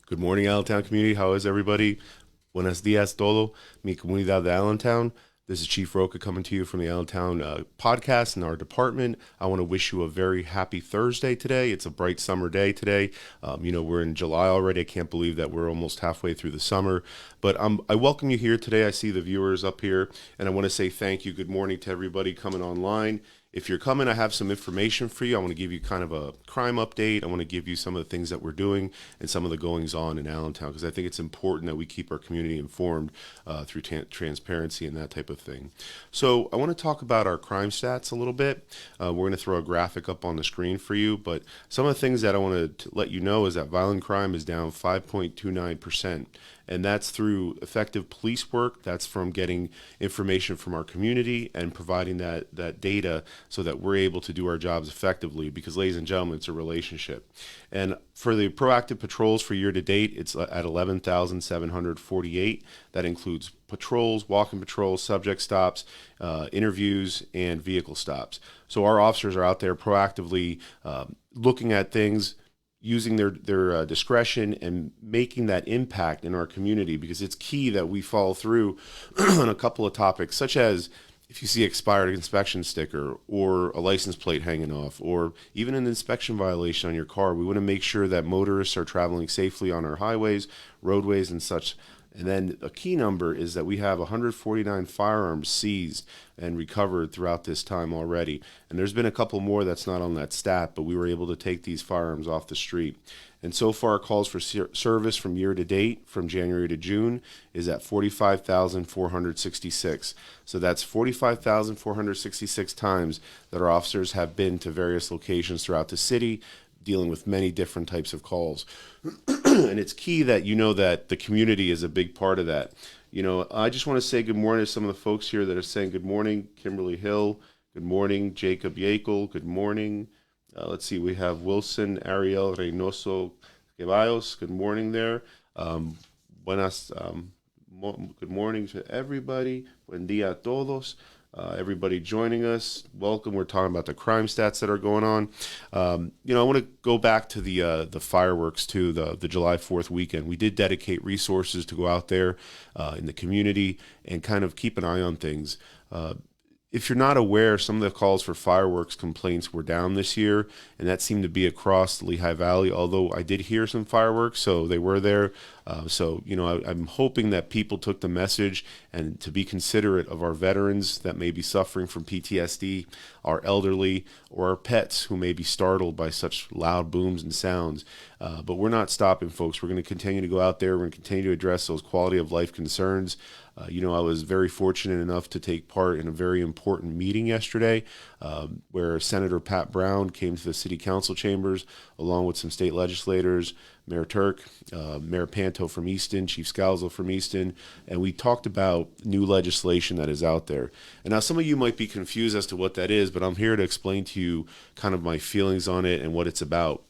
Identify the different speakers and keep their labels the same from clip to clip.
Speaker 1: Good morning, Allentown community. How is everybody? Buenos dias todo, mi comunidad de Allentown. This is Chief Roca coming to you from the Allentown podcast in our department. I want to wish you a very happy Thursday today. It's a bright summer day today. We're in July already. I can't believe that we're almost halfway through the summer. But I welcome you here today. I see the viewers up here, and I want to say thank you. Good morning to everybody coming online. If you're coming, I have some information for you. I want to give you kind of a crime update. I want to give you some of the things that we're doing and some of the goings on in Allentown, because I think it's important that we keep our community informed through transparency and that type of thing. So I want to talk about our crime stats a little bit. We're going to throw a graphic up on the screen for you, but some of the things that I want to let you know is that violent crime is down 5.29%. And that's through effective police work. That's from getting information from our community and providing that data so that we're able to do our jobs effectively, because, ladies and gentlemen, it's a relationship. And for the proactive patrols for year to date, it's at 11,748. That includes patrols, walking patrols, subject stops, interviews, and vehicle stops. So our officers are out there proactively looking at things, using their discretion and making that impact in our community, because it's key that we follow through on a couple of topics, such as if you see expired inspection sticker or a license plate hanging off, or even an inspection violation on your car. We want to make sure that motorists are traveling safely on our highways, roadways, and such. And then a key number is that we have 149 firearms seized and recovered throughout this time already. And there's been a couple more that's not on that stat, but we were able to take these firearms off the street. And so far, calls for service from year to date, from January to June, is at 45,466. So that's 45,466 times that our officers have been to various locations throughout the city, dealing with many different types of calls. And it's key that you know that the community is a big part of that. You know, I just want to say good morning to some of the folks here that are saying good morning. Kimberly Hill, good morning. Jacob Yakel, good morning. Let's see, we have Wilson Ariel Reynoso Ceballos, good morning there. Good morning to everybody. Buen día a todos. Everybody joining us, welcome. We're talking about the crime stats that are going on. I want to go back to the fireworks too, the July 4th weekend. We did dedicate resources to go out there in the community and kind of keep an eye on things. If you're not aware, some of the calls for fireworks complaints were down this year, and that seemed to be across the Lehigh Valley, although I did hear some fireworks, so they were there. I'm hoping that people took the message and to be considerate of our veterans that may be suffering from PTSD, our elderly, or our pets who may be startled by such loud booms and sounds. But we're not stopping, folks. We're going to continue to go out there. We're going to continue to address those quality of life concerns. I was very fortunate enough to take part in a very important meeting yesterday where Senator Pat Brown came to the city council chambers along with some state legislators, Mayor Turk, Mayor Panto from Easton, Chief Scalzo from Easton, and we talked about new legislation that is out there. And now some of you might be confused as to what that is, but I'm here to explain to you kind of my feelings on it and what it's about.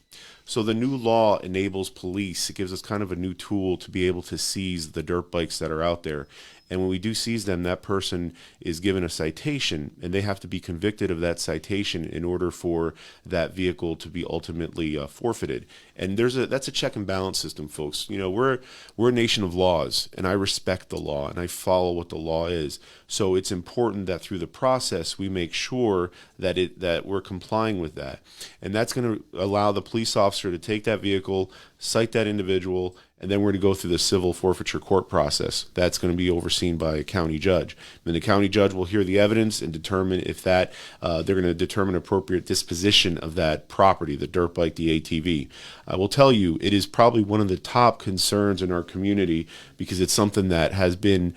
Speaker 1: So the new law enables police. It gives us kind of a new tool to be able to seize the dirt bikes that are out there. And when we do seize them, that person is given a citation, and they have to be convicted of that citation in order for that vehicle to be ultimately forfeited. And that's a check and balance system, folks. We're a nation of laws, and I respect the law, and I follow what the law is. So it's important that through the process we make sure that we're complying with that. And that's going to allow the police officer to take that vehicle, cite that individual, and then we're going to go through the civil forfeiture court process. That's going to be overseen by a county judge. Then the county judge will hear the evidence and determine if they're going to determine appropriate disposition of that property, the dirt bike, the ATV. I will tell you, it is probably one of the top concerns in our community because it's something that has been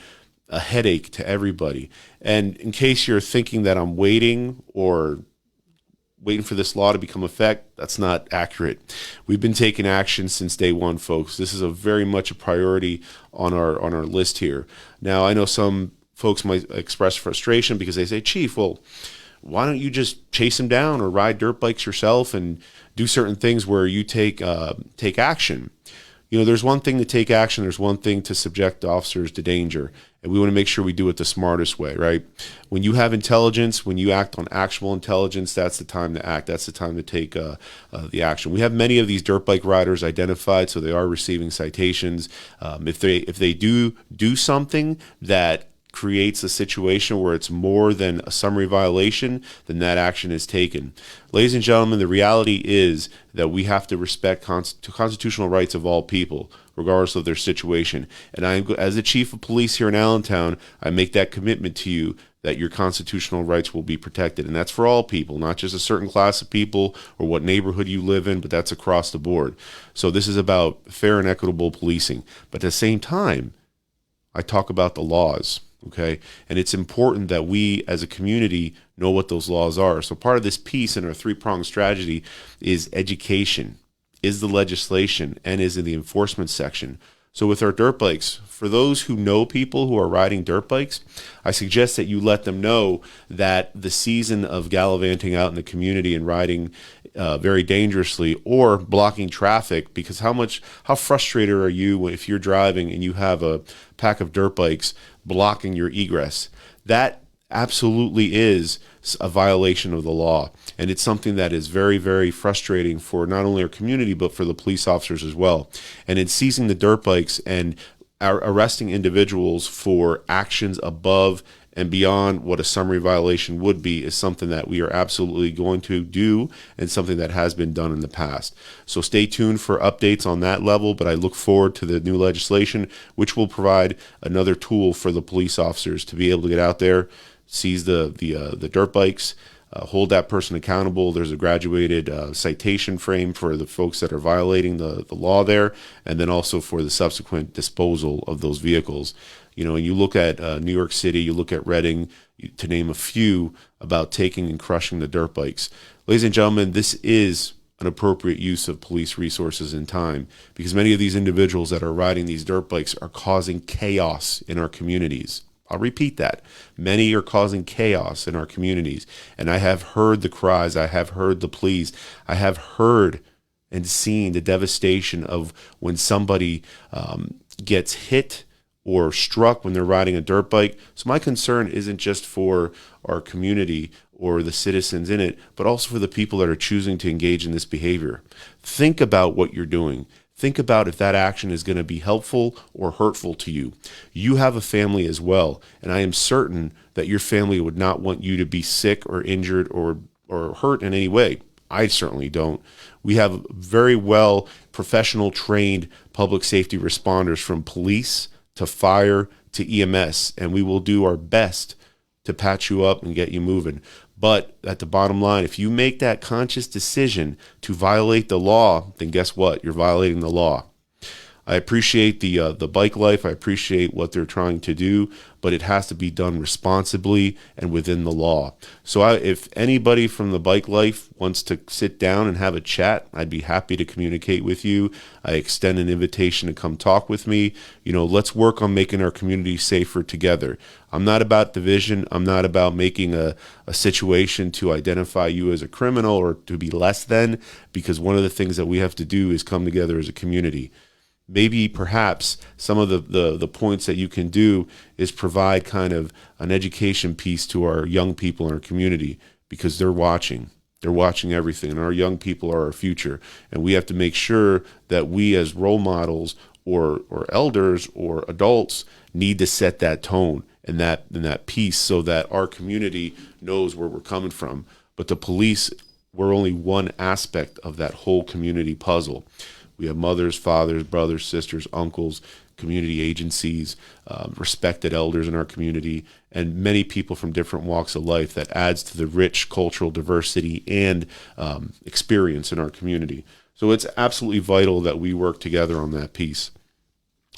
Speaker 1: a headache to everybody. And in case you're thinking that I'm waiting for this law to become effect, that's not accurate. We've been taking action since day one, folks. This is very much a priority on our list here. Now, I know some folks might express frustration because they say, Chief, well, why don't you just chase them down or ride dirt bikes yourself and do certain things where you take action? There's one thing to take action. There's one thing to subject officers to danger. And we want to make sure we do it the smartest way, right? When you have intelligence, when you act on actual intelligence, that's the time to act. That's the time to take the action. We have many of these dirt bike riders identified, so they are receiving citations. If they do something that creates a situation where it's more than a summary violation, then that action is taken. Ladies and gentlemen, the reality is that we have to respect constitutional rights of all people, regardless of their situation. And as the chief of police here in Allentown, I make that commitment to you that your constitutional rights will be protected. And that's for all people, not just a certain class of people or what neighborhood you live in, but that's across the board. So this is about fair and equitable policing. But at the same time, I talk about the laws. Okay. And it's important that we as a community know what those laws are. So part of this piece in our three-pronged strategy is education, is the legislation, and is in the enforcement section. So with our dirt bikes, for those who know people who are riding dirt bikes, I suggest that you let them know that the season of gallivanting out in the community and riding very dangerously or blocking traffic, because how frustrated are you if you're driving and you have a pack of dirt bikes blocking your egress? That absolutely is a violation of the law. And it's something that is very, very frustrating for not only our community, but for the police officers as well. And in seizing the dirt bikes and arresting individuals for actions above and beyond what a summary violation would be is something that we are absolutely going to do and something that has been done in the past. So stay tuned for updates on that level, but I look forward to the new legislation, which will provide another tool for the police officers to be able to get out there, seize the dirt bikes, hold that person accountable. There's a graduated citation frame for the folks that are violating the law there, and then also for the subsequent disposal of those vehicles. You know, and you look at New York City, you look at Reading, to name a few, about taking and crushing the dirt bikes. Ladies and gentlemen, this is an appropriate use of police resources and time, because many of these individuals that are riding these dirt bikes are causing chaos in our communities. I'll repeat that. Many are causing chaos in our communities. And I have heard the cries. I have heard the pleas. I have heard and seen the devastation of when somebody gets hit or struck when they're riding a dirt bike. So my concern isn't just for our community or the citizens in it, but also for the people that are choosing to engage in this behavior. Think about what you're doing. Think about if that action is going to be helpful or hurtful to you. You have a family as well, and I am certain that your family would not want you to be sick or injured or hurt in any way. I certainly don't. We have very well professional trained public safety responders, from police to fire to EMS, and we will do our best to patch you up and get you moving. But at the bottom line, if you make that conscious decision to violate the law, then guess what? You're violating the law. I appreciate the bike life. I appreciate what they're trying to do, but it has to be done responsibly and within the law. So if anybody from the bike life wants to sit down and have a chat, I'd be happy to communicate with you. I extend an invitation to come talk with me. You know, let's work on making our community safer together. I'm not about division. I'm not about making a situation to identify you as a criminal or to be less than, because one of the things that we have to do is come together as a community. Maybe perhaps some of the points that you can do is provide kind of an education piece to our young people in our community, because they're watching. They're watching everything, and our young people are our future. And we have to make sure that we as role models or elders or adults need to set that tone and that piece so that our community knows where we're coming from. But the police, we're only one aspect of that whole community puzzle. We have mothers, fathers, brothers, sisters, uncles, community agencies, respected elders in our community, and many people from different walks of life that adds to the rich cultural diversity and experience in our community. So it's absolutely vital that we work together on that piece.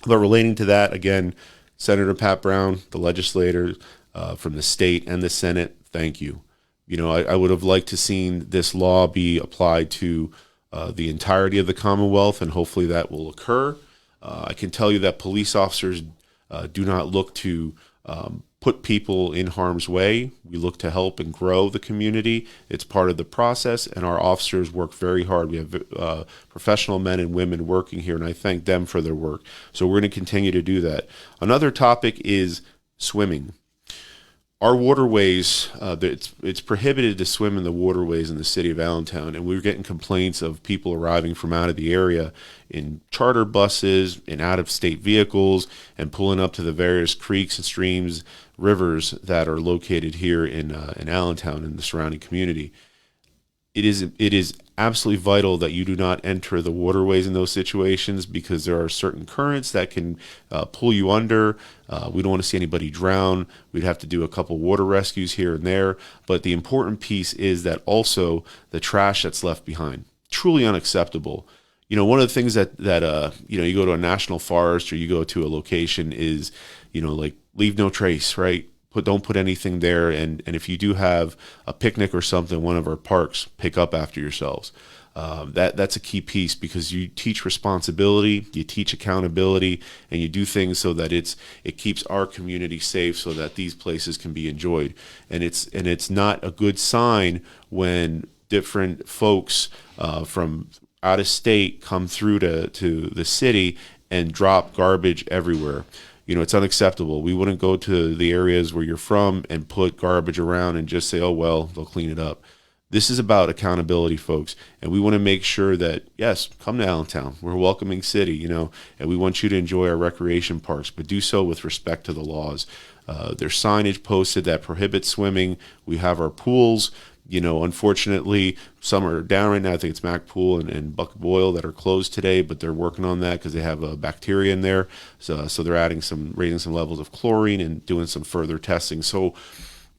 Speaker 1: But relating to that, again, Senator Pat Brown, the legislator from the state and the Senate, thank you. You know, I would have liked to seen this law be applied to the entirety of the Commonwealth, and hopefully that will occur. I can tell you that police officers do not look to put people in harm's way. We look to help and grow the community. It's part of the process, and our officers work very hard. We have professional men and women working here, and I thank them for their work. So we're going to continue to do that. Another topic is swimming. Our waterways, it's prohibited to swim in the waterways in the city of Allentown, and we were getting complaints of people arriving from out of the area in charter buses, in out-of-state vehicles, and pulling up to the various creeks and streams, rivers that are located here in Allentown and the surrounding community. It is absolutely vital that you do not enter the waterways in those situations, because there are certain currents that can pull you under. We don't want to see anybody drown. We'd have to do a couple water rescues here and there. But the important piece is that also the trash that's left behind, truly unacceptable. One of the things that you go to a national forest or you go to a location is, like, leave no trace, right? Don't put anything there, and if you do have a picnic or something, one of our parks, pick up after yourselves. That's a key piece, because you teach responsibility, you teach accountability, and you do things so that it keeps our community safe, so that these places can be enjoyed. And it's not a good sign when different folks from out of state come through to the city and drop garbage everywhere. It's unacceptable. We wouldn't go to the areas where you're from and put garbage around and just say, oh, well, they'll clean it up. This is about accountability, folks. And we want to make sure that, yes, come to Allentown. We're a welcoming city, and we want you to enjoy our recreation parks, but do so with respect to the laws. There's signage posted that prohibits swimming. We have our pools. Unfortunately, some are down right now. I think it's Mac Pool and Buck Boyle that are closed today, but they're working on that because they have a bacteria in there. So they're raising some levels of chlorine and doing some further testing. So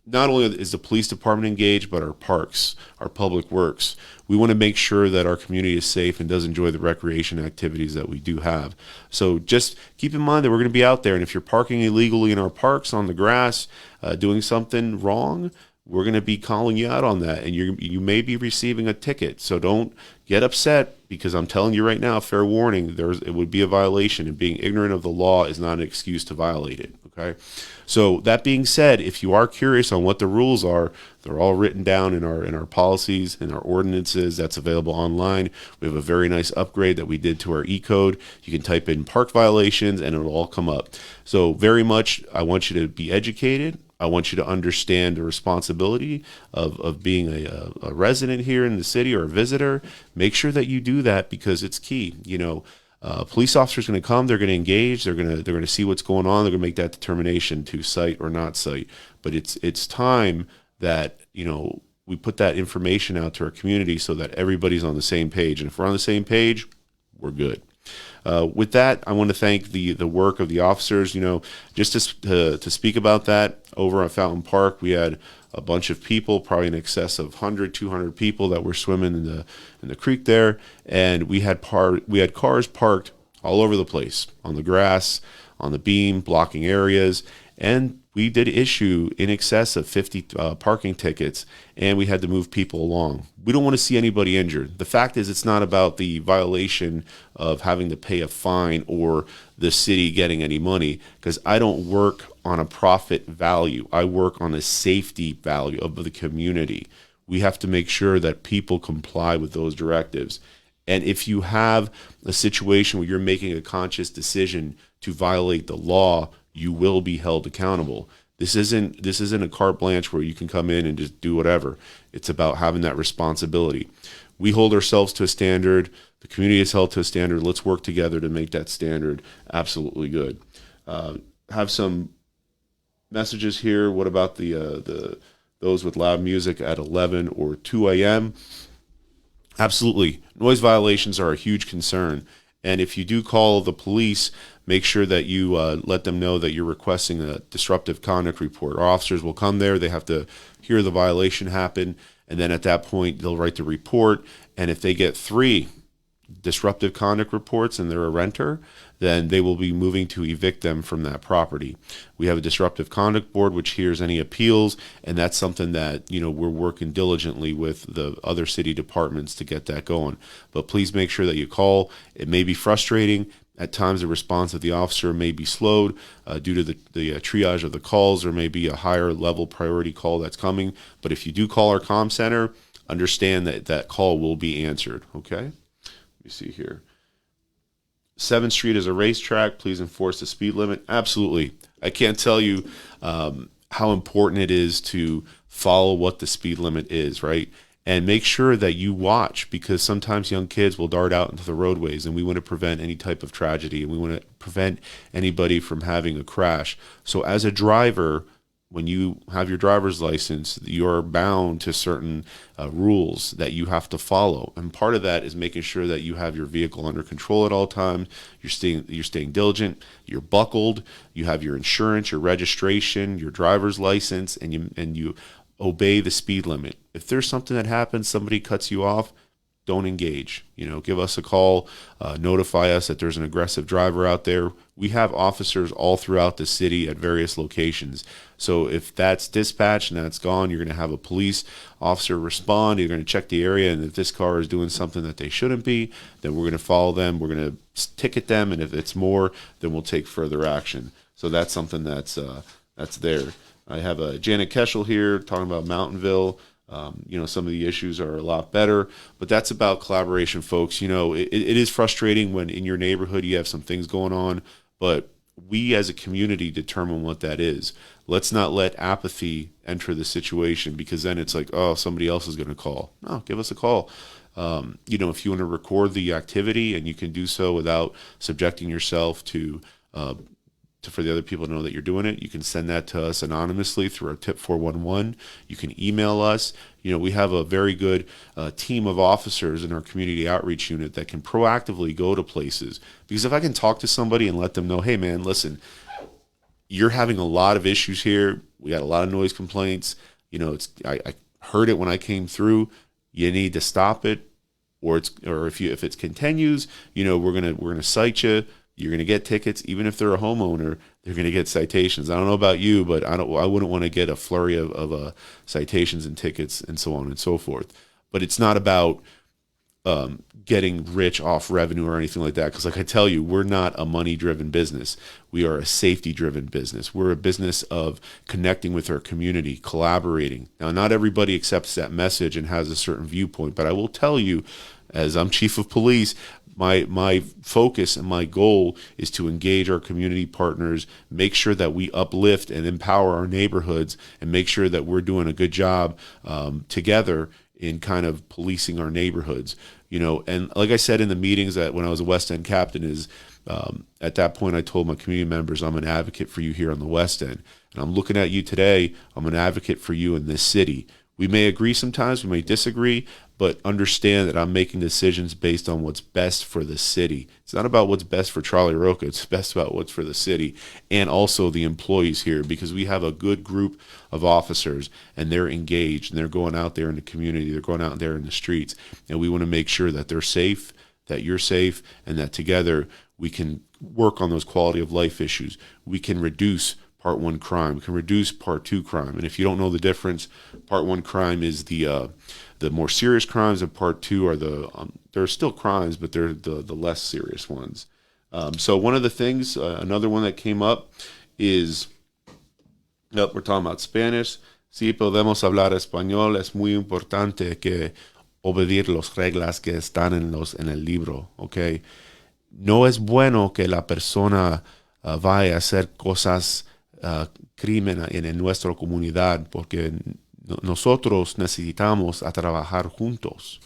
Speaker 1: not only is the police department engaged, but our parks, our public works. We want to make sure that our community is safe and does enjoy the recreation activities that we do have. So just keep in mind that we're going to be out there, and if you're parking illegally in our parks on the grass, doing something wrong, we're going to be calling you out on that, and you may be receiving a ticket. So don't get upset, because I'm telling you right now, fair warning, it would be a violation, and being ignorant of the law is not an excuse to violate it. Okay. So that being said, if you are curious on what the rules are, they're all written down in our policies and our ordinances. That's available online. We have a very nice upgrade that we did to our e-code. You can type in park violations and it'll all come up. So very much, I want you to be educated. I want you to understand the responsibility of being a resident here in the city or a visitor. Make sure that you do that, because it's key. Police officers are going to come. They're going to engage. They're going to see what's going on. They're going to make that determination to cite or not cite. But it's time that we put that information out to our community so that everybody's on the same page. And if we're on the same page, we're good. With that, I want to thank the work of the officers. Just to speak about that, over at Fountain Park, we had a bunch of people, probably in excess of 100, 200 people that were swimming in the creek there, and we had cars parked all over the place, on the grass, on the beam, blocking areas, and we did issue in excess of 50 parking tickets, and we had to move people along. We don't want to see anybody injured. The fact is, it's not about the violation of having to pay a fine or the city getting any money, because I don't work on a profit value. I work on a safety value of the community. We have to make sure that people comply with those directives. And if you have a situation where you're making a conscious decision to violate the law, you will be held accountable. This isn't a carte blanche where you can come in and just do whatever. It's about having that responsibility. We hold ourselves to a standard. The community is held to a standard. Let's work together to make that standard absolutely good. Have some messages here. What about those with loud music at 11 or 2 a.m.? Absolutely. Noise violations are a huge concern. And if you do call the police, make sure that you let them know that you're requesting a disruptive conduct report. Our officers will come there. They have to hear the violation happen. And then at that point, they'll write the report. And if they get 3 disruptive conduct reports and they're a renter, then they will be moving to evict them from that property. We have a disruptive conduct board which hears any appeals, and that's something that we're working diligently with the other city departments to get that going. But please make sure that you call. It may be frustrating. At times the response of the officer may be slowed due to the triage of the calls. There may be a higher level priority call that's coming. But if you do call our comm center, understand that that call will be answered. Okay? Let me see here. 7th Street is a racetrack. Please enforce the speed limit. Absolutely. I can't tell you how important it is to follow what the speed limit is, right? And make sure that you watch, because sometimes young kids will dart out into the roadways, and we want to prevent any type of tragedy, and we want to prevent anybody from having a crash. So as a driver, when you have your driver's license, you're bound to certain rules that you have to follow. And part of that is making sure that you have your vehicle under control at all times. You're staying diligent, you're buckled, you have your insurance, your registration, your driver's license, and you obey the speed limit. If there's something that happens, somebody cuts you off, don't engage. Give us a call, notify us that there's an aggressive driver out there. We have officers all throughout the city at various locations. So if that's dispatched and that's gone, you're going to have a police officer respond. You're going to check the area, and if this car is doing something that they shouldn't be, then we're going to follow them. We're going to ticket them, and if it's more, then we'll take further action. So that's something that's there. I have Janet Keschel here talking about Mountainville. Some of the issues are a lot better, but that's about collaboration, folks. It is frustrating when in your neighborhood you have some things going on, but we as a community determine what that is. Let's not let apathy enter the situation, because then it's like, oh, somebody else is going to call. No, give us a call. If you want to record the activity, and you can do so without subjecting yourself to for the other people to know that you're doing it, you can send that to us anonymously through our tip 411. You can email us. We have a very good team of officers in our community outreach unit that can proactively go to places. Because if I can talk to somebody and let them know, hey man, listen, you're having a lot of issues here. We got a lot of noise complaints. I heard it when I came through. You need to stop it, or if it continues, we're gonna cite you. You're going to get tickets. Even if they're a homeowner, they're going to get citations. I don't know about you, but I wouldn't want to get a flurry of citations and tickets and so on and so forth. But it's not about getting rich off revenue or anything like that. Because like I tell you, we're not a money-driven business. We are a safety-driven business. We're a business of connecting with our community, collaborating. Now, not everybody accepts that message and has a certain viewpoint, but I will tell you, as I'm chief of police, my focus and my goal is to engage our community partners, make sure that we uplift and empower our neighborhoods, and make sure that we're doing a good job together in kind of policing our neighborhoods. And like I said in the meetings that when I was a West End captain is, at that point I told my community members, I'm an advocate for you here on the West End. And I'm looking at you today, I'm an advocate for you in this city. We may agree sometimes, we may disagree, but understand that I'm making decisions based on what's best for the city. It's not about what's best for Charlie Roca. It's best about what's for the city and also the employees here, because we have a good group of officers and they're engaged and they're going out there in the community. They're going out there in the streets, and we want to make sure that they're safe, that you're safe, and that together we can work on those quality of life issues. We can reduce Part 1 crime. We can reduce Part 2 crime. And if you don't know the difference, Part 1 crime is the more serious crimes, and Part 2 are they're still crimes, but they're the less serious ones. So one of the things, another one that came up is, we're talking about Spanish. Si podemos hablar español, es muy importante que obedecer las reglas que están en el libro, ¿ok? No es bueno que la persona vaya a hacer cosas crimen en nuestra comunidad, porque nosotros necesitamos a trabajar juntos,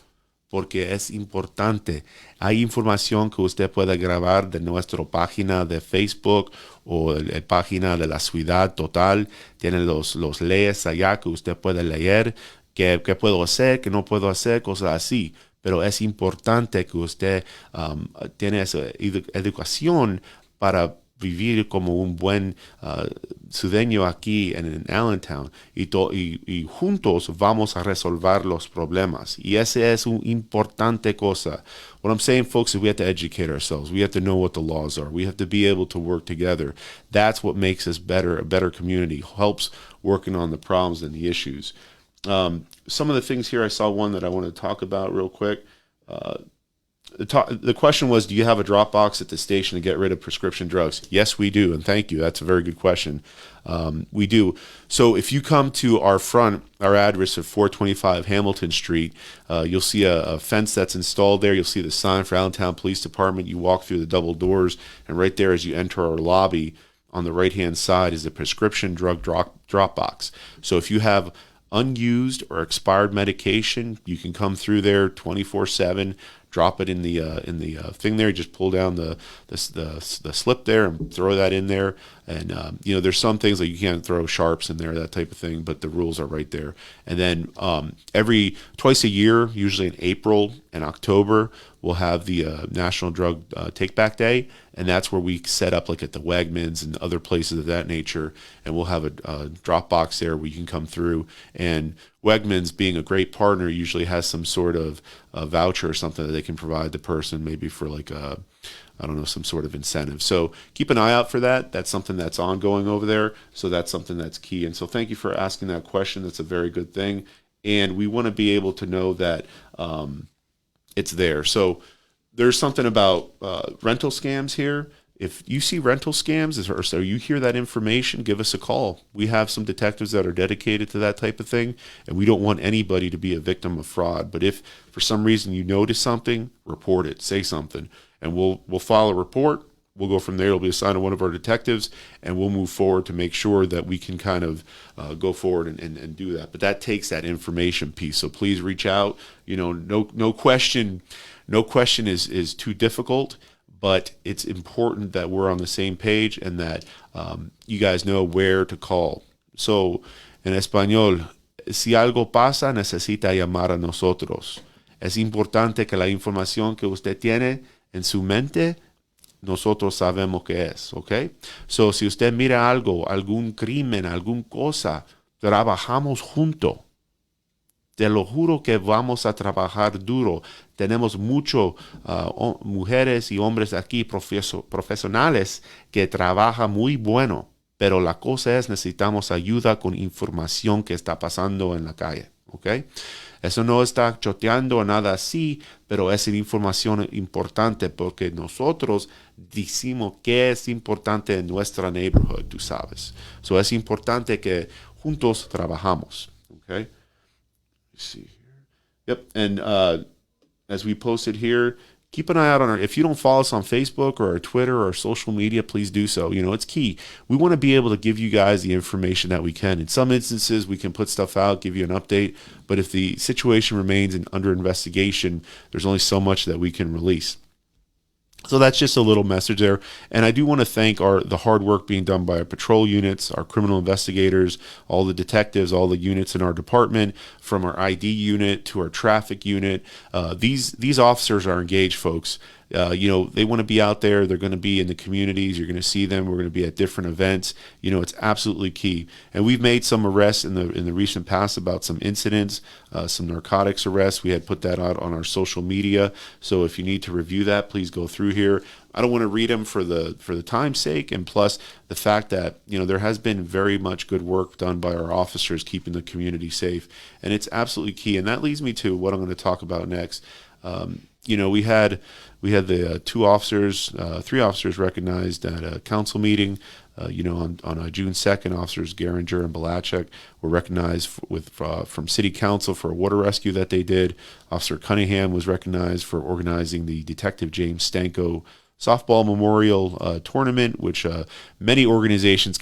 Speaker 1: porque es importante. Hay información que usted puede grabar de nuestra página de Facebook o la página de la ciudad total. Tiene los leyes allá que usted puede leer, qué puedo hacer, qué no puedo hacer, cosas así. Pero es importante que usted tiene esa educación para vivir como un buen ciudadano aquí en Allentown, y juntos vamos a resolver los problemas. Y esa es una importante cosa. What I'm saying, folks, is we have to educate ourselves. We have to know what the laws are. We have to be able to work together. That's what makes us better, a better community, helps working on the problems and the issues. Some of the things here, I saw one that I want to talk about real quick. The question was, do you have a dropbox at the station to get rid of prescription drugs? Yes, we do, and thank you. That's a very good question. We do. So if you come to our address of 425 Hamilton Street, you'll see a fence that's installed there. You'll see the sign for Allentown Police Department. You walk through the double doors, and right there as you enter our lobby, on the right-hand side is the prescription drug drop box. So if you have unused or expired medication, you can come through there 24/7. Drop it in the thing there. Just pull down the slip there and throw that in there. And there's some things like you can't throw sharps in there, that type of thing, but the rules are right there. And then every twice a year, usually in April and October, we'll have the National Drug Take Back Day, and that's where we set up like at the Wegmans and other places of that nature, and we'll have a drop box there where you can come through. And Wegmans, being a great partner, usually has some sort of a voucher or something that they can provide the person, maybe for like some sort of incentive. So keep an eye out for that. That's something that's ongoing over there. So that's something that's key. And so thank you for asking that question. That's a very good thing. And we want to be able to know that it's there. So there's something about rental scams here. If you see rental scams or so you hear that information, give us a call. We have some detectives that are dedicated to that type of thing, and we don't want anybody to be a victim of fraud. But if for some reason you notice something, report it, say something, and we'll file a report. We'll go from there. It'll be assigned to one of our detectives, and we'll move forward to make sure that we can kind of go forward and do that. But that takes that information piece. So please reach out. No question is too difficult. But it's important that we're on the same page and that you guys know where to call. So, en español, si algo pasa, necesita llamar a nosotros. Es importante que la información que usted tiene en su mente, nosotros sabemos qué es, ¿ok? So, si usted mira algo, algún crimen, alguna cosa, trabajamos juntos. Te lo juro que vamos a trabajar duro. Tenemos muchos mujeres y hombres aquí profesionales que trabajan muy bueno. Pero la cosa es, necesitamos ayuda con información que está pasando en la calle. ¿Okay? Eso no está choteando o nada así, pero es información importante porque nosotros decimos que es importante en nuestra neighborhood, tú sabes. So es importante que juntos trabajamos. Okay? See here. Yep. And as we posted here, keep an eye out on if you don't follow us on Facebook or our Twitter or our social media, please do so. It's key. We want to be able to give you guys the information that we can. In some instances, we can put stuff out, give you an update. But if the situation remains under investigation, there's only so much that we can release. So that's just a little message there. And I do want to thank the hard work being done by our patrol units, our criminal investigators, all the detectives, all the units in our department, from our ID unit to our traffic unit. These officers are engaged, folks. They want to be out there. They're going to be in the communities. You're going to see them. We're going to be at different events. It's absolutely key. And we've made some arrests in the recent past about some incidents, some narcotics arrests. We had put that out on our social media. So if you need to review that, please go through here. I don't want to read them for the time's sake, and plus the fact that there has been very much good work done by our officers keeping the community safe, and it's absolutely key. And that leads me to what I'm going to talk about next. We had the three officers recognized at a council meeting. On June 2nd, officers Geringer and Balachek were recognized from City Council for a water rescue that they did. Officer Cunningham was recognized for organizing the Detective James Stanko softball memorial tournament, which many organizations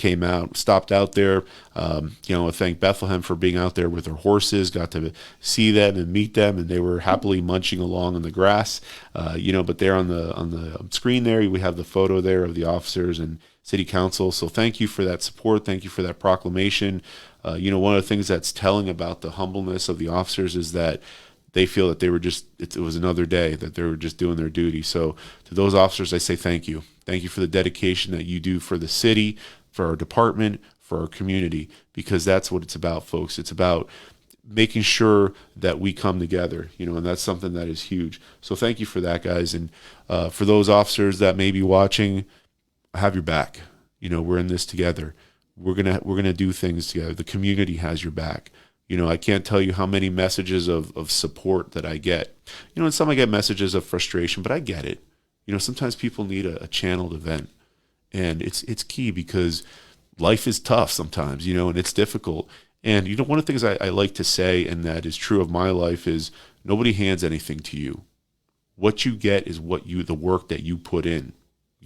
Speaker 1: stopped out there. Thank Bethlehem for being out there with their horses, got to see them and meet them, and they were happily munching along in the grass. But there on the screen there, we have the photo there of the officers and City Council. So thank you for that support. Thank you for that proclamation. One of the things that's telling about the humbleness of the officers is that they feel that it was another day, that they were just doing their duty. So to those officers, I say thank you. Thank you for the dedication that you do for the city, for our department, for our community, because that's what it's about, folks. It's about making sure that we come together, and that's something that is huge. So thank you for that, guys. And for those officers that may be watching, I have your back. We're in this together. We're gonna do things together. The community has your back. I can't tell you how many messages of support that I get. And some I get messages of frustration, but I get it. Sometimes people need a channeled event, and it's key because life is tough sometimes, and it's difficult. And one of the things I like to say, and that is true of my life, is nobody hands anything to you. What you get is the work that you put in.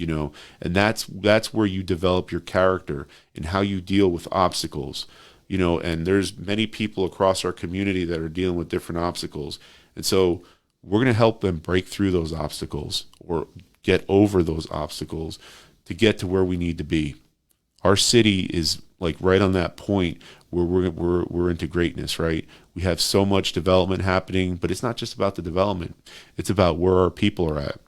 Speaker 1: and that's where you develop your character and how you deal with obstacles, and there's many people across our community that are dealing with different obstacles. And so we're going to help them break through those obstacles or get over those obstacles to get to where we need to be. Our city is like right on that point where we're into greatness, right? We have so much development happening, but it's not just about the development. It's about where our people are at.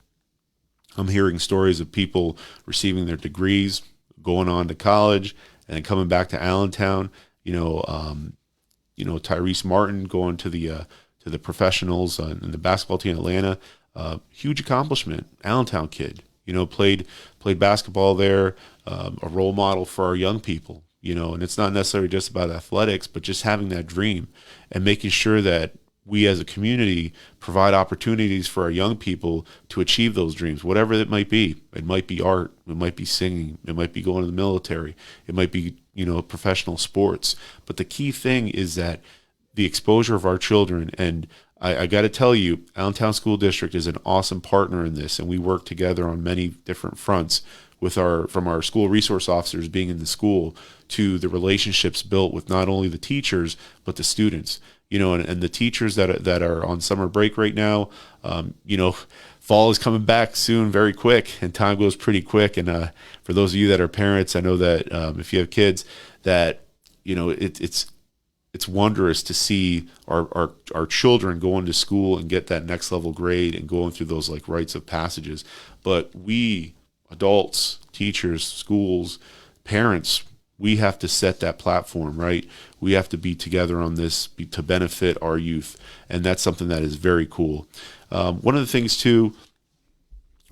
Speaker 1: I'm hearing stories of people receiving their degrees, going on to college, and then coming back to Allentown. Tyrese Martin going to the professionals in the basketball team in Atlanta. Huge accomplishment. Allentown kid. Played basketball there. A role model for our young people. And it's not necessarily just about athletics, but just having that dream and making sure that we as a community provide opportunities for our young people to achieve those dreams, whatever it might be. It might be art, it might be singing, it might be going to the military, it might be, professional sports. But the key thing is that the exposure of our children, and I got to tell you, Allentown School District is an awesome partner in this, and we work together on many different fronts from our school resource officers being in the school to the relationships built with not only the teachers, but the students. And the teachers that are on summer break right now, fall is coming back soon, very quick, and time goes pretty quick. And for those of you that are parents, I know that if you have kids, that it's wondrous to see our children going to school and get that next level grade and going through those like rites of passages. But we adults, teachers, schools, parents, we have to set that platform, right? We have to be together on this to benefit our youth. And that's something that is very cool. One of the things too,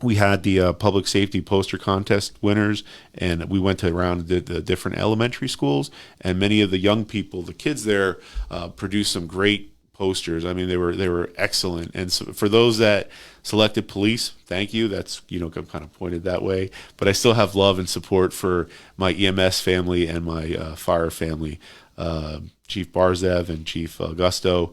Speaker 1: we had the public safety poster contest winners, and we went around the different elementary schools, and many of the young people, the kids there, produced some great posters. I mean, they were excellent. And so for those that selected police, thank you. That's, I'm kind of pointed that way, but I still have love and support for my EMS family and my fire family, Chief Barzev and Chief Augusto.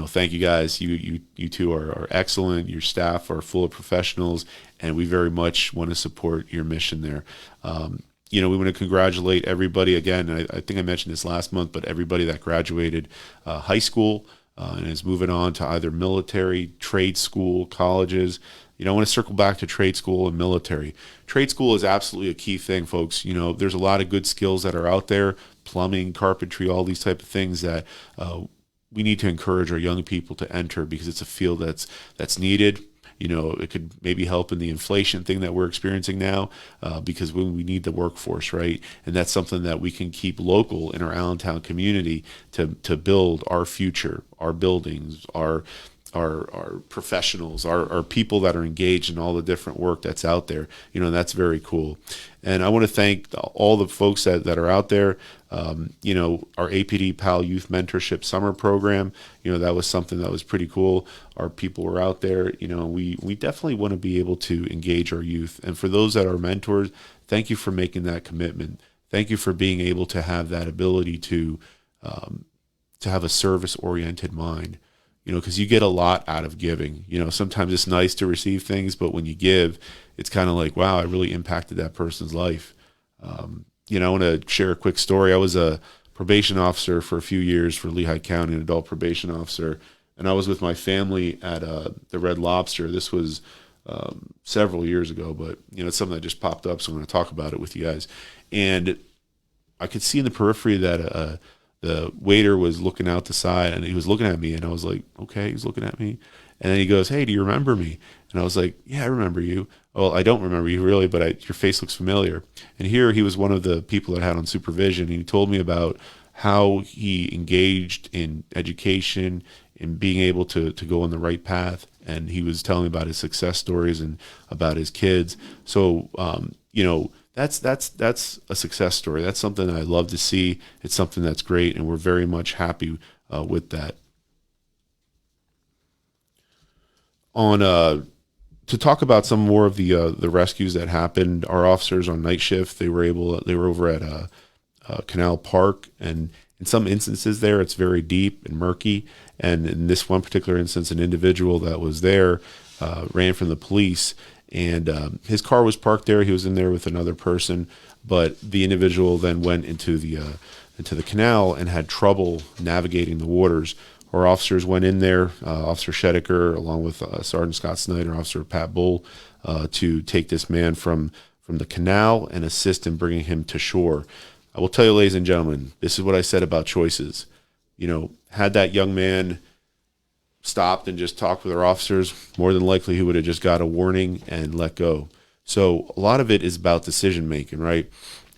Speaker 1: Thank you guys. You two are excellent. Your staff are full of professionals, and we very much want to support your mission there. We want to congratulate everybody again. I think I mentioned this last month, but everybody that graduated high school and is moving on to either military, trade school, colleges. I want to circle back to trade school and military. Trade school is absolutely a key thing, folks. There's a lot of good skills that are out there, plumbing, carpentry, all these type of things that we need to encourage our young people to enter because it's a field that's needed. It could maybe help in the inflation thing that we're experiencing now because we need the workforce, right? And that's something that we can keep local in our Allentown community to build our future, our buildings, our professionals, our people that are engaged in all the different work that's out there. That's very cool. And I want to thank all the folks that are out there. Our APD Pal Youth Mentorship summer program, that was something that was pretty cool. Our people were out there. We definitely want to be able to engage our youth. And for those that are mentors, thank you for making that commitment. Thank you for being able to have that ability to have a service-oriented mind. Because you get a lot out of giving. Sometimes it's nice to receive things, but when you give, it's kind of like, wow, I really impacted that person's life. I want to share a quick story. I was a probation officer for a few years for Lehigh County, an adult probation officer, and I was with my family at the Red Lobster. This was several years ago, but it's something that just popped up, so I'm going to talk about it with you guys. And I could see in the periphery that the waiter was looking out the side, and he was looking at me, and I was like, okay, he's looking at me. And then he goes, hey, do you remember me? And I was like, yeah, I remember you. Well, I don't remember you really, but your face looks familiar. And here he was one of the people that I had on supervision, and he told me about how he engaged in education and being able to go on the right path. And he was telling me about his success stories and about his kids. So, that's a success story. That's something that I love to see. It's something that's great, and we're very much happy with that. To talk about some more of the rescues that happened, our officers on night shift, they were over at Canal Park, and in some instances there it's very deep and murky. And in this one particular instance, an individual that was there ran from the police, and his car was parked there. He was in there with another person, but the individual then went into the canal and had trouble navigating the waters. Our officers went in there, Officer Shedeker, along with Sergeant Scott Snyder, Officer Pat Bull, to take this man from the canal and assist in bringing him to shore. I will tell you, ladies and gentlemen, this is what I said about choices. Had that young man stopped and just talked with our officers, more than likely he would have just got a warning and let go. So a lot of it is about decision making, right?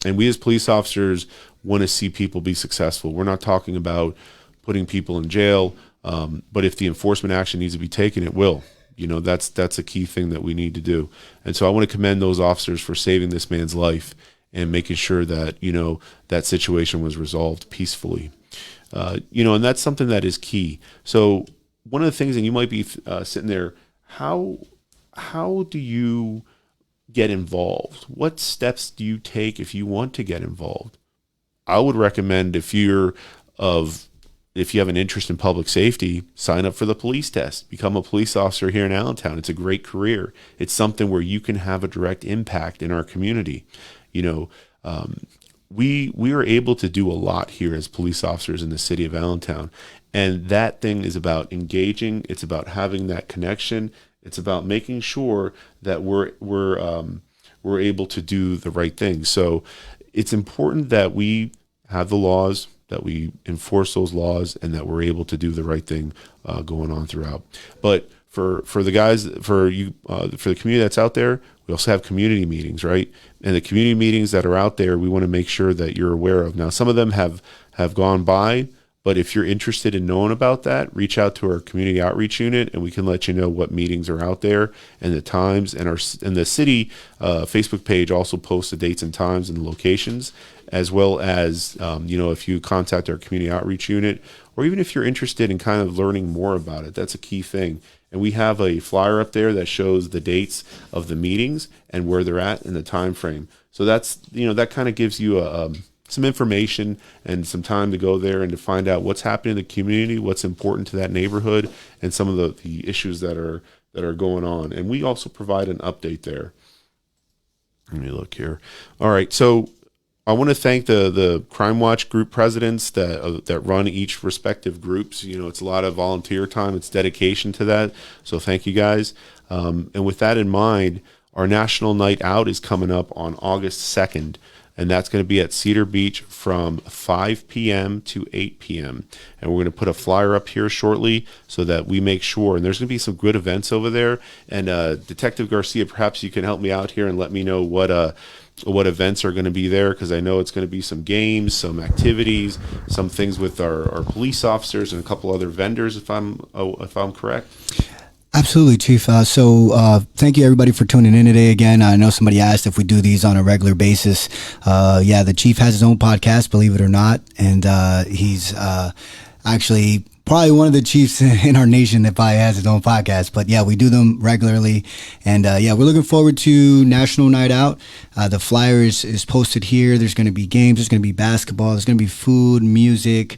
Speaker 1: And we as police officers want to see people be successful. We're not talking about putting people in jail, but if the enforcement action needs to be taken, it will. That's a key thing that we need to do. And so I want to commend those officers for saving this man's life and making sure that, that situation was resolved peacefully. And that's something that is key. So one of the things, and you might be sitting there, how do you get involved? What steps do you take if you want to get involved? I would recommend if you have an interest in public safety, sign up for the police test. Become a police officer here in Allentown. It's a great career. It's something where you can have a direct impact in our community. We are able to do a lot here as police officers in the city of Allentown. And that thing is about engaging. It's about having that connection. It's about making sure that we're able to do the right thing. So it's important that we have the laws, that we enforce those laws, and that we're able to do the right thing going on throughout. But for the guys, for the community that's out there, we also have community meetings, right? And the community meetings that are out there, we want to make sure that you're aware of. Now, some of them have gone by, but if you're interested in knowing about that, reach out to our community outreach unit, and we can let you know what meetings are out there and the times. And the city Facebook page also posts the dates and times and the locations, as well as if you contact our community outreach unit, or even if you're interested in kind of learning more about it. That's a key thing. And we have a flyer up there that shows the dates of the meetings and where they're at in the time frame. So that's that kind of gives you some information and some time to go there and to find out what's happening in the community, what's important to that neighborhood, and some of the issues that are going on. And we also provide an update there. Let me look here. All right, so I want to thank the Crime Watch group presidents that run each respective groups. It's a lot of volunteer time. It's dedication to that. So thank you guys. And with that in mind, our National Night Out is coming up on August 2nd. And that's going to be at Cedar Beach from 5 p.m. to 8 p.m. And we're going to put a flyer up here shortly so that we make sure. And there's going to be some good events over there. And Detective Garcia, perhaps you can help me out here and let me know what events are going to be there, because I know it's going to be some games, some activities, some things with our police officers, and a couple other vendors, if I'm correct.
Speaker 2: Absolutely, Chief. Thank you, everybody, for tuning in today again. I know somebody asked if we do these on a regular basis. The Chief has his own podcast, believe it or not, and he's actually probably one of the chiefs in our nation that probably has his own podcast. But yeah, we do them regularly, and we're looking forward to National Night Out. The flyer is posted here. There's going to be games. There's going to be basketball. There's going to be food, music.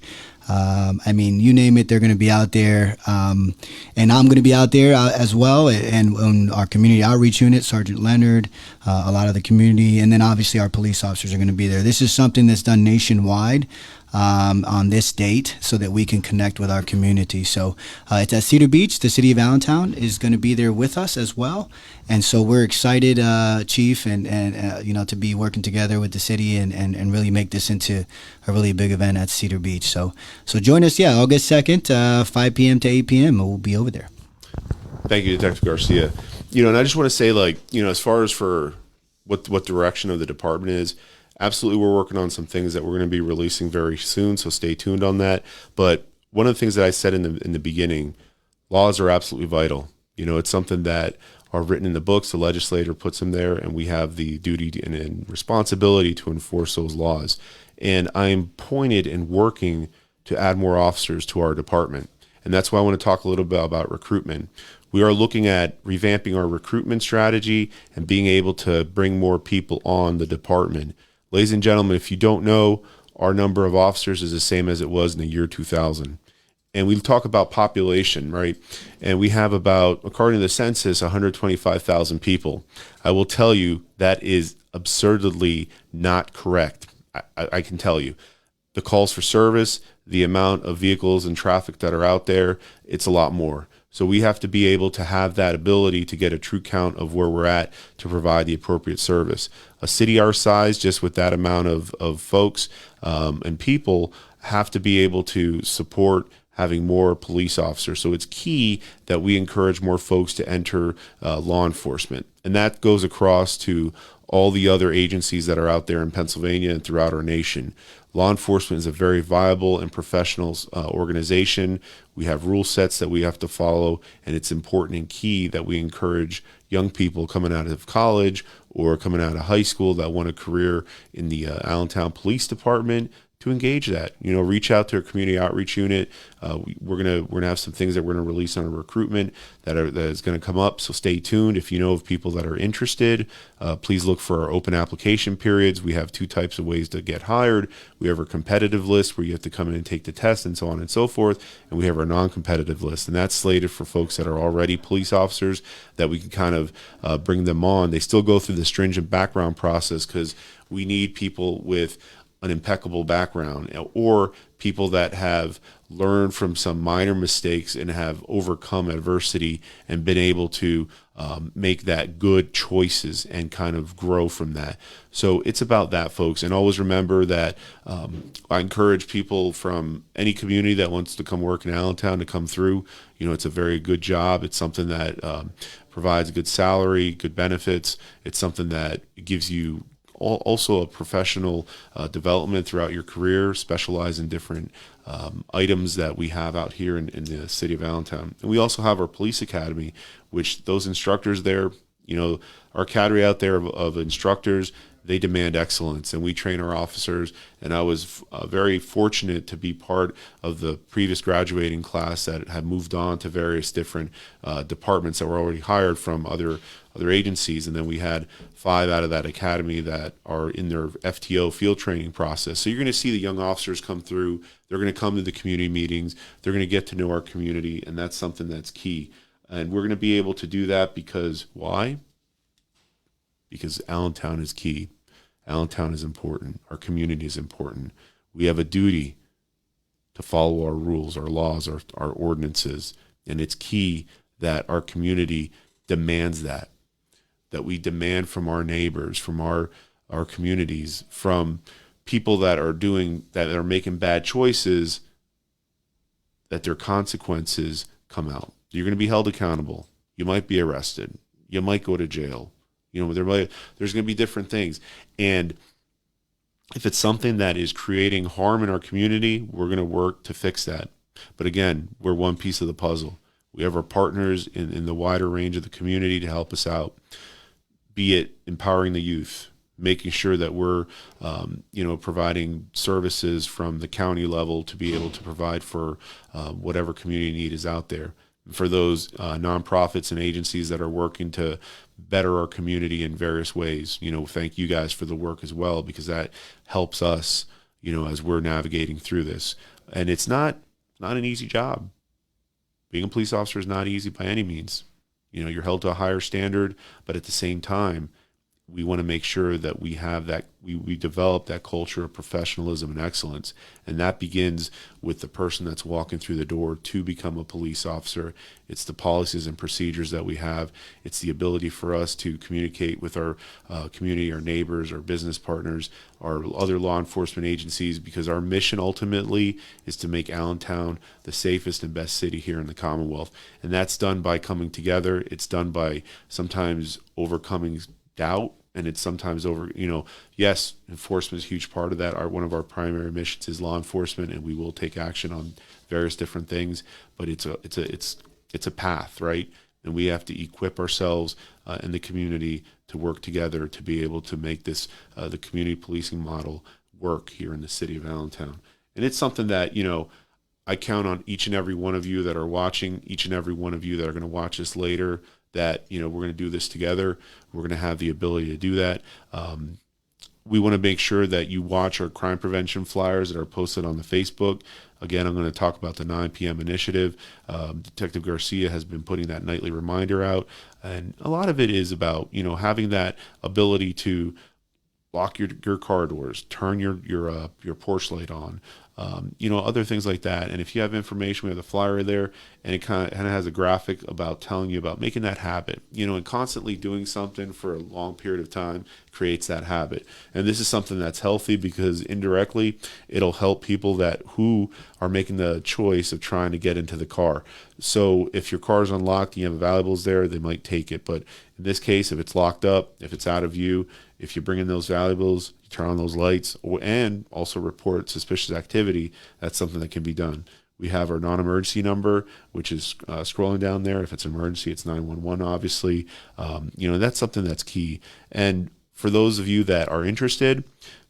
Speaker 2: You name it, they're going to be out there. And I'm going to be out there as well. And our community outreach unit, Sergeant Leonard, a lot of the community, and then obviously our police officers are going to be there. This is something that's done nationwide on this date so that we can connect with our community. So it's at Cedar Beach. The city of Allentown is going to be there with us as well. And so we're excited, Chief, and to be working together with the city and really make this into a really big event at Cedar Beach. So join us, August 2nd, 5 p.m. to 8 p.m. We'll be over there.
Speaker 1: Thank you, Detective Garcia. And I just want to say, as far as for what direction of the department is, absolutely, we're working on some things that we're going to be releasing very soon, so stay tuned on that. But one of the things that I said in the beginning, laws are absolutely vital. It's something that are written in the books. The legislator puts them there, and we have the duty and responsibility to enforce those laws. And I'm pointed and working to add more officers to our department. And that's why I want to talk a little bit about recruitment. We are looking at revamping our recruitment strategy and being able to bring more people on the department. Ladies and gentlemen, if you don't know, our number of officers is the same as it was in the year 2000. And we talk about population, right? And we have about, according to the census, 125,000 people. I will tell you that is absurdly not correct. I can tell you. The calls for service, the amount of vehicles and traffic that are out there, it's a lot more. So we have to be able to have that ability to get a true count of where we're at to provide the appropriate service. A city our size, just with that amount of folks and people, have to be able to support having more police officers. So it's key that we encourage more folks to enter law enforcement. And that goes across to all the other agencies that are out there in Pennsylvania and throughout our nation. Law enforcement is a very viable and professional organization. We have rule sets that we have to follow, and it's important and key that we encourage young people coming out of college or coming out of high school that want a career in the Allentown Police Department to engage that. Reach out to a community outreach unit. We're gonna have some things that we're gonna release on a recruitment that is gonna come up. So stay tuned. If you know of people that are interested, please look for our open application periods. We have two types of ways to get hired. We have our competitive list where you have to come in and take the test and so on and so forth, and we have our non-competitive list, and that's slated for folks that are already police officers that we can kind of bring them on. They still go through the stringent background process because we need people with an impeccable background, or people that have learned from some minor mistakes and have overcome adversity and been able to make that good choices and kind of grow from that. So it's about that, folks. And always remember that I encourage people from any community that wants to come work in Allentown to come through. It's a very good job. It's something that provides a good salary, good benefits. It's something that gives you also a professional development throughout your career, specialize in different items that we have out here in the city of Allentown. And we also have our police academy, which those instructors there, our cadre out there of instructors, they demand excellence, and we train our officers. And I was very fortunate to be part of the previous graduating class that had moved on to various different departments that were already hired from other agencies. And then we had 5 out of that academy that are in their FTO field training process. So you're going to see the young officers come through. They're going to come to the community meetings. They're going to get to know our community, and that's something that's key. And we're going to be able to do that because why? Because Allentown is key. Allentown is important. Our community is important. We have a duty to follow our rules, our laws, our ordinances. And it's key that our community demands that we demand from our neighbors, from our communities, from people that are making bad choices, that their consequences come out. You're going to be held accountable. You might be arrested. You might go to jail. There's going to be different things. And if it's something that is creating harm in our community, we're going to work to fix that. But again, we're one piece of the puzzle. We have our partners in the wider range of the community to help us out, be it empowering the youth, making sure that we're, providing services from the county level to be able to provide for whatever community need is out there. For those nonprofits and agencies that are working to better our community in various ways, thank you guys for the work as well, because that helps us, as we're navigating through this. And it's not an easy job. Being a police officer is not easy by any means. You're held to a higher standard, but at the same time, we want to make sure that we have that, we develop that culture of professionalism and excellence. And that begins with the person that's walking through the door to become a police officer. It's the policies and procedures that we have. It's the ability for us to communicate with our community, our neighbors, our business partners, our other law enforcement agencies, because our mission ultimately is to make Allentown the safest and best city here in the Commonwealth. And that's done by coming together. It's done by sometimes overcoming doubt, and it's sometimes yes, enforcement is a huge part of that. One of our primary missions is law enforcement, and we will take action on various different things, but it's a path, right? And we have to equip ourselves in the community to work together to be able to make this the community policing model work here in the city of Allentown. And it's something that I count on each and every one of you that are watching, each and every one of you that are going to watch this later, that we're going to do this together. We're going to have the ability to do that. We want to make sure that you watch our crime prevention flyers that are posted on the Facebook. Again, I'm going to talk about the 9 p.m. initiative. Detective Garcia has been putting that nightly reminder out. And a lot of it is about, having that ability to lock your car doors, turn your porch light on, other things like that. And if you have information, we have the flyer there, and it kind of has a graphic about telling you about making that habit, and constantly doing something for a long period of time creates that habit. And this is something that's healthy because indirectly it'll help people who are making the choice of trying to get into the car. So if your car is unlocked and you have valuables there, they might take it. But in this case, if it's locked up, if it's out of view, if you bring in those valuables, you turn on those lights, and also report suspicious activity, that's something that can be done. We have our non-emergency number, which is scrolling down there. If it's an emergency, it's 911, obviously. That's something that's key. And for those of you that are interested,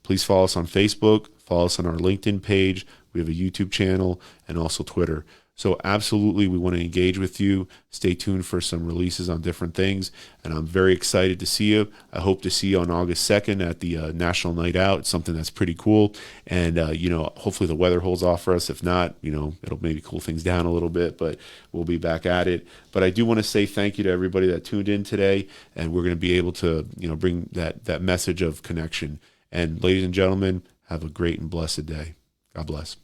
Speaker 1: please follow us on Facebook, follow us on our LinkedIn page. We have a YouTube channel and also Twitter. So absolutely, we want to engage with you. Stay tuned for some releases on different things. And I'm very excited to see you. I hope to see you on August 2nd at the National Night Out. It's something that's pretty cool. And, hopefully the weather holds off for us. If not, it'll maybe cool things down a little bit, but we'll be back at it. But I do want to say thank you to everybody that tuned in today. And we're going to be able to, bring that message of connection. And ladies and gentlemen, have a great and blessed day. God bless.